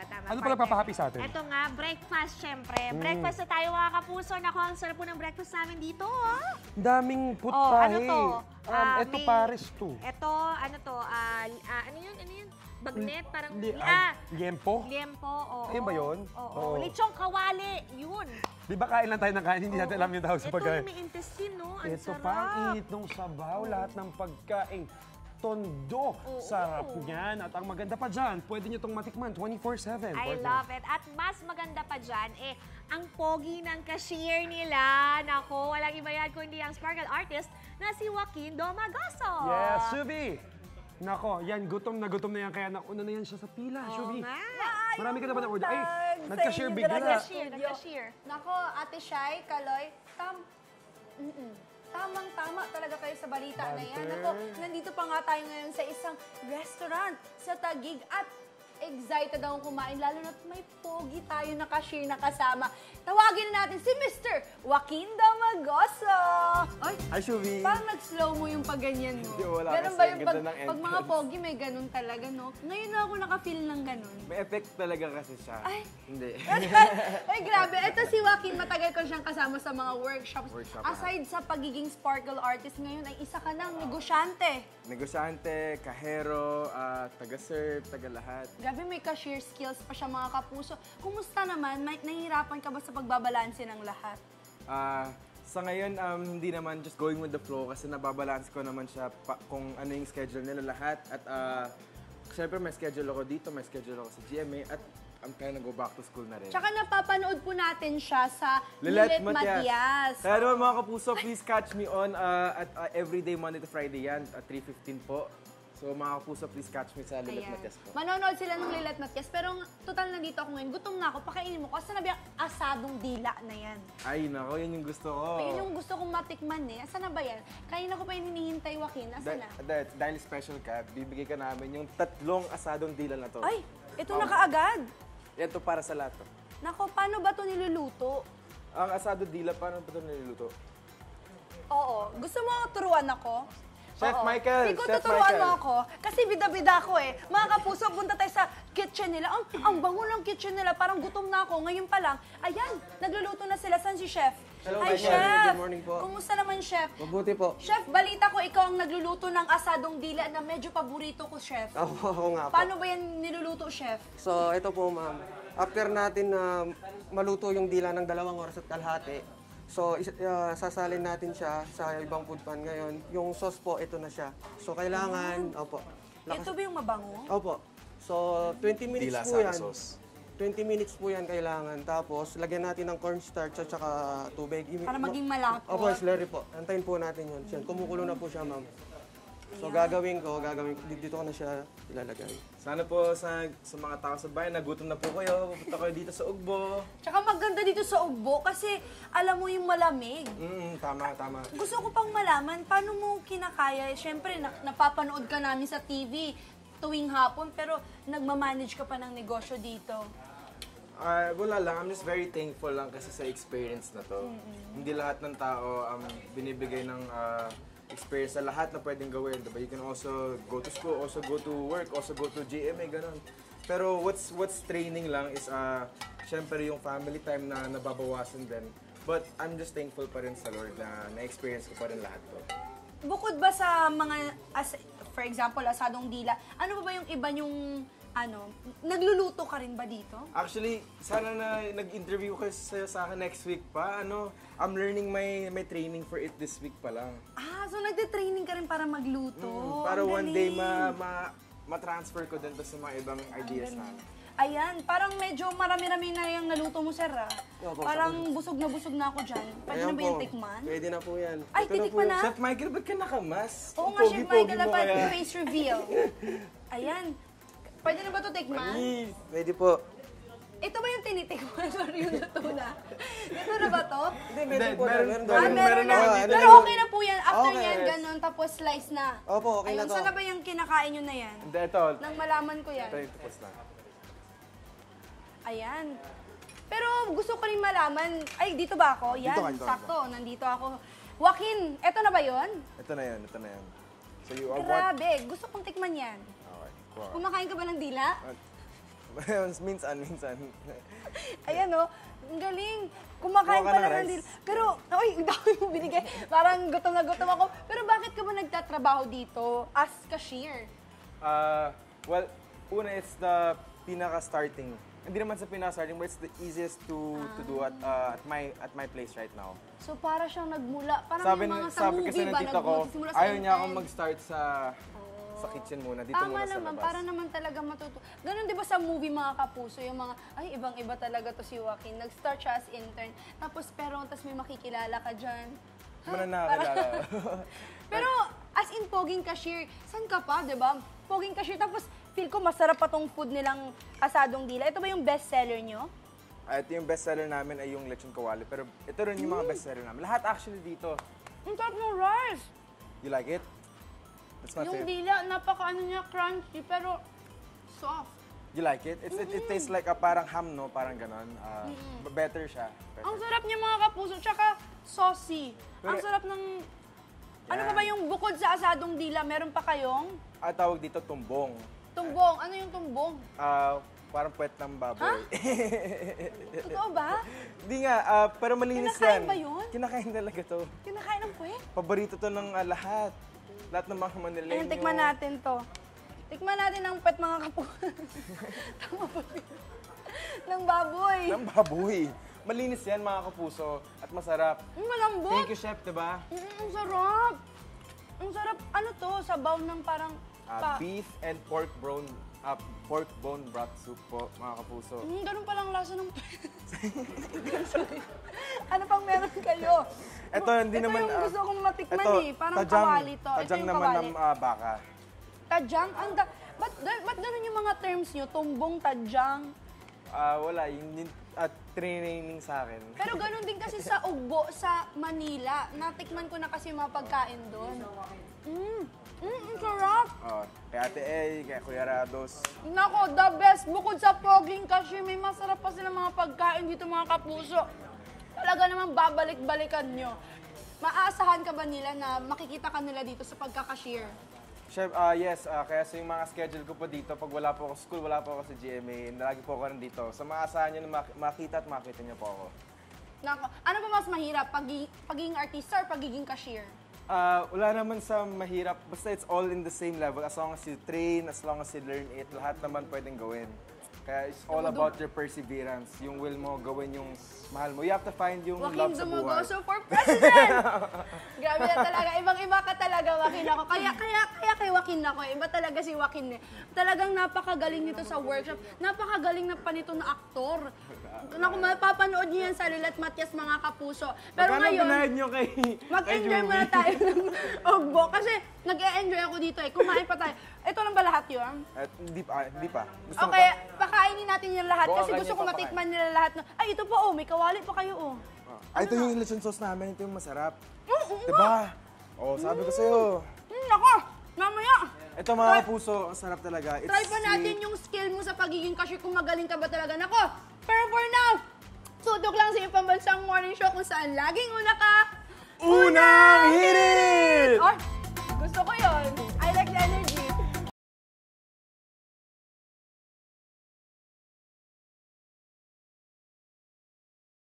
tama. Ano pala papahappy sa atin? Ito nga, breakfast syempre. Breakfast na tayo mga kapuso. Naku, ang sarap po ng breakfast namin dito. Daming putpahe. Ano to? Ito Paris to. Ito, ano to? Ano yun? Ano yun? Bagnet? Parang... Liempo? Liempo, oo. Ayun ba yun? Oo. Lechong kawali, yun. Di ba kain lang tayo ng kain, hindi natin alam yung tawag sa pagkain. Ito yung may intestine, no? Ang Ito sarap. pa, ang init ng sabaw, lahat ng pagkain. Tondo. Sarap niyan. At ang maganda pa dyan, pwede nyo itong matikman 24/7. I love it. At mas maganda pa dyan, ang pogi ng cashier nila. Nako, walang iba yan kundi ang Sparkle Artist na si Joaquin Domagoso. Yes, Shubi! Nako, yan, gutom na yan. Kaya nauna na yan siya sa pila, Shubi. Marami ka na ba na-order? Ay, nagka-share bigla. Nagka-share. Nako, Ate Shai, Kaloy, tamang-tama talaga kayo sa balita na yan. Ako, nandito pa nga tayo ngayon sa isang restaurant sa Taguig at excited akong kumain, lalo na't may pogi tayo na cashier na kasama. Tawagin na natin si Mr. Joaquin Domagoso! Ay, Hi, Shubi! parang nag-slow mo yung pagganyan mo. Hindi, wala Ganun kasi, ba yung ang ganda ng pag mga entrance. pogi may ganun talaga, no? Ngayon na ako naka-feel ng ganun. May effect talaga kasi siya. Ay. Hindi. Ay, grabe. Ito si Joaquin, matagal ko siyang kasama sa mga workshops. Workshop, Aside sa pagiging sparkle artist, ngayon ay isa ka ng negosyante. Negosyante, kahero, taga-serve, taga-lahat. Grabe, may cashier skills pa siya mga kapuso. Kumusta naman? Nahihirapan ka ba sa pagbabalanse ng lahat? Sa ngayon, hindi naman just going with the flow kasi nababalance ko naman siya kung ano yung schedule nila lahat. At syempre may schedule ako dito, may schedule ako sa GMA at I'm trying to go back to school na rin. Tsaka napapanood po natin siya sa Lilet Matias. Kaya naman mga kapuso, please catch me on at everyday Monday to Friday yan at 3:15 po. So mga kapuso, please catch me sa Lilet Matias po. Manonood sila ng Lilet Matias. Pero total nandito ako ngayon, gutom na ako, pakainin mo ko. Kasi nabi ang asadong dila na yan. Ay nako, yun yung gusto ko. Yun yung gusto kong matikman eh. Asan na ba yan? Kanina ko pa yung hinihintay, Joaquin. Asan na? Dahil special ka, bibigay ka namin yung 3 asadong dila na to. Ay, ito na kaagad. Ito para sa lahat to. Nako, paano ba ito niluluto? Ang asado dila, paano ba ito niluluto? Oo. Gusto mo turuan ako? Chef Oo. Michael! Hindi ko Chef tuturuan Michael. mo ako. Kasi bida-bida ako eh. Mga kapuso, punta tayo sa kitchen nila. Ang bango ng kitchen nila. Parang gutom na ako. Ngayon pa lang. Ayan, nagluluto na sila. Saan si Chef? Hello, Hi, Michael. Chef! Good morning po. Kumusta naman, Chef? Mabuti po. Chef, balita ko ikaw ang nagluluto ng asadong dila na medyo paborito ko, Chef. Oo nga po. Paano ba yan niluluto, Chef? So, ito po, ma'am. After natin na maluto yung dila ng 2 oras at kalahati, so sasalin natin siya sa ibang food pan ngayon. Yung sauce po, ito na siya. So, kailangan, opo. Ito ba yung mabango? Opo. So, 20 minutes Dila po sana yan. sauce. 20 minutes po yan kailangan. Tapos, lagyan natin ng cornstarch at saka tubig. Para maging malapot. Opo, slurry po. Antayin po natin yun. Yan, kumukulo na po siya, ma'am. So, gagawin ko, dito ko na siya ilalagay. Sana po sa mga tao sa bayan, nagutom na po kayo. Pupunta kayo dito sa Ugbo. Tsaka maganda dito sa Ugbo kasi alam mo yung malamig. Tama. Gusto ko pang malaman, paano mo kinakaya? Siyempre, napapanood ka namin sa TV tuwing hapon, pero nagmamanage ka pa ng negosyo dito. Wala lang. I'm just very thankful lang kasi sa experience na to. Hindi lahat ng tao binibigay ng experience sa lahat na pwedeng gawin. Diba? You can also go to school, also go to work, also go to GMA, ganun. Pero what's training lang is syempre yung family time na nababawasan din. But I'm just thankful pa rin sa Lord na na-experience ko pa rin lahat to. Bukod ba sa mga, for example, asadong dila, ano ba yung iba yung, nagluluto ka rin ba dito? Actually, sana na nag-interview kayo sa akin next week pa. I'm learning my training for it this week pa lang. So nagde-training ka rin para magluto. Para Ang one day galing. ma-transfer ko din to sa mga ibang ideas na. Ayan, parang medyo marami-rami na yung naluto mo, sir. Opo, Parang busog na ako dyan. Pwede na Ayan ba po. yung tikman? Pwede na po yan. Ay, Ito na po titikman na? Chef Michael, ba't ka nakamas? Oo nga, Chef Michael, dapat face reveal. Ayan. Pwede na ba ito tikman? Pwede po. Ito ba yung tinitikman? Sorry, yung luto na. Ito na ba to? Hindi, pwede po. meron Meron doon. doon. Meron na. Ano Pero yun? okay na po yan. After Okay. yan, ganun. Tapos slice na. Opo, okay na Ayun, to. saan na ba yung kinakain nyo na yan? Hindi, ito. Nang malaman ko yan. Ito yung tapos na. Ayan. Pero gusto ko rin malaman, ay, dito ba ako? Yan, Dito ka. sakto, nandito ako. Joaquin, eto na ba yon? Ito na yan. So you are what? Grabe, gusto kong tikman yan. Okay. Wow. Kumakain ka ba ng dila? minsan. Ayan o, ang galing. Kumakain Kuha ka pa ng lang ng rice. dila. Pero, ay, ang dami mo binigay. Parang gutom na gutom ako. Pero bakit ka ba nagtatrabaho dito as cashier? Well, una, it's the pinaka-starting. Hindi naman sa pinaka-starting, but it's the easiest to do at my place right now. So, para siyang nagmula. Parang Sabi, yung mga sa sabi kasi movie ng ba, tita ko, nagsimula sa ayaw niya akong end. mag-start sa kitchen muna. Dito Tama muna sa naman, labas. para naman talaga matuto. Ganon di ba sa movie mga kapuso, yung mga, ay, ibang-iba talaga to si Joaquin. Nag-start siya as intern, tapos may makikilala ka dyan. Muna nakakilala. Pero, as in poging cashier, saan ka pa, di ba? Poging cashier, tapos feel ko masarap pa tong food nilang asadong dila. Ito ba yung best seller nyo? Ito yung bestseller namin ay yung lechon kawali. Pero ito rin yung mga bestseller namin. Lahat actually dito. Ang sarap ng rice! You like it? That's my Yung favorite. dila, napaka-ano niya, crunchy, pero soft. You like it? It tastes like parang ham, no? Parang ganon. Better siya. Better. Ang sarap niya mga kapuso, tsaka saucy. Ang Pero- sarap ng... Ano pa ba yung bukod sa asadong dila, meron pa kayong Tawag dito tumbong. tumbong? Ano yung tumbong? Parang puwet ng baboy. Totoo ba? Hindi nga, pero malinis Kinakain yan. ba yun? Kinakain talaga to. Kinakain ng puwet? Paborito to ng lahat. Lahat ng mga Manileño. Ayun, tikman natin to. Tikman natin ang puwet mga kapuso. Tama ba yun? Ng baboy. Ng baboy. Malinis yan mga kapuso at masarap. Malambot. Thank you, chef, diba? Ang sarap. Ang sarap. Ano to? Sabaw ng parang... Beef and pork bone broth soup po, mga kapuso. Ganun palang lasa ng Ano pang meron kayo? Ito, hindi ito naman... yung gusto kong matikman ito, eh. Parang kawali to. Ito Tajang yung naman kawali. ng baka. Tadyang? Ba't ganun yung mga terms nyo? Tumbong, tadyang? Wala, yung training sa akin. Pero ganun din kasi sa Ugbo, sa Manila. Natikman ko na kasi yung mga pagkain doon. Ang sarap! Kay Ate A, kay Kuya Rados. Nako, the best. Bukod sa poging cashier, may masarap pa sila mga pagkain dito mga kapuso. Talaga naman babalik-balikan nyo. Maaasahan ka ba nila na makikita ka nila dito sa pagka-cashier? Chef, yes, kaya sa yung mga schedule ko po dito, pag wala po ako sa school, wala po ako sa GMA, lagi po ako nandito. So maasahan nyo na makita at makita nyo po ako. Nako, ano ba mas mahirap? Pagiging artista or pagiging cashier? Wala naman sa mahirap, basta it's all in the same level. As long as you train, as long as you learn it, lahat naman pwedeng gawin. Kaya it's all about your perseverance. Yung will mo, gawin yung mahal mo. You have to find yung love Joaquin sa buhay. Dumagoso for president! Grabe na talaga. Ibang-iba ka talaga, Joaquin ako. Kaya kay Joaquin ako. Iba talaga si Joaquin. Talagang napakagaling nito sa workshop. Napakagaling na pa nito na aktor. Naku, mapapanood niyo yan sa Lilat Matias, mga kapuso. Pero Magkano ngayon, binayad nyo kay mag-enjoy Joey? muna tayo ng Ugbo. Kasi nag-e-enjoy ako dito eh. Kumain pa tayo. Ito lang ba lahat yun? Hindi pa. Gusto mo Okay, pa? pakainin natin yung lahat. Bukas Kasi lang gusto yung ko papakain. matikman nila lahat. Ay, ito pa oh. May kawali pa kayo oh. Ito yung lechon sauce namin. Ito yung masarap. Diba? Sabi ko sa'yo. Nako, mamaya. Ito mga kapuso, ang sarap talaga. It's Try pa natin sweet. yung skill mo sa pagiging cashier kung magaling ka ba talaga. Nako, pero for now, tutok lang sa iyong pambansang morning show kung saan laging una ka,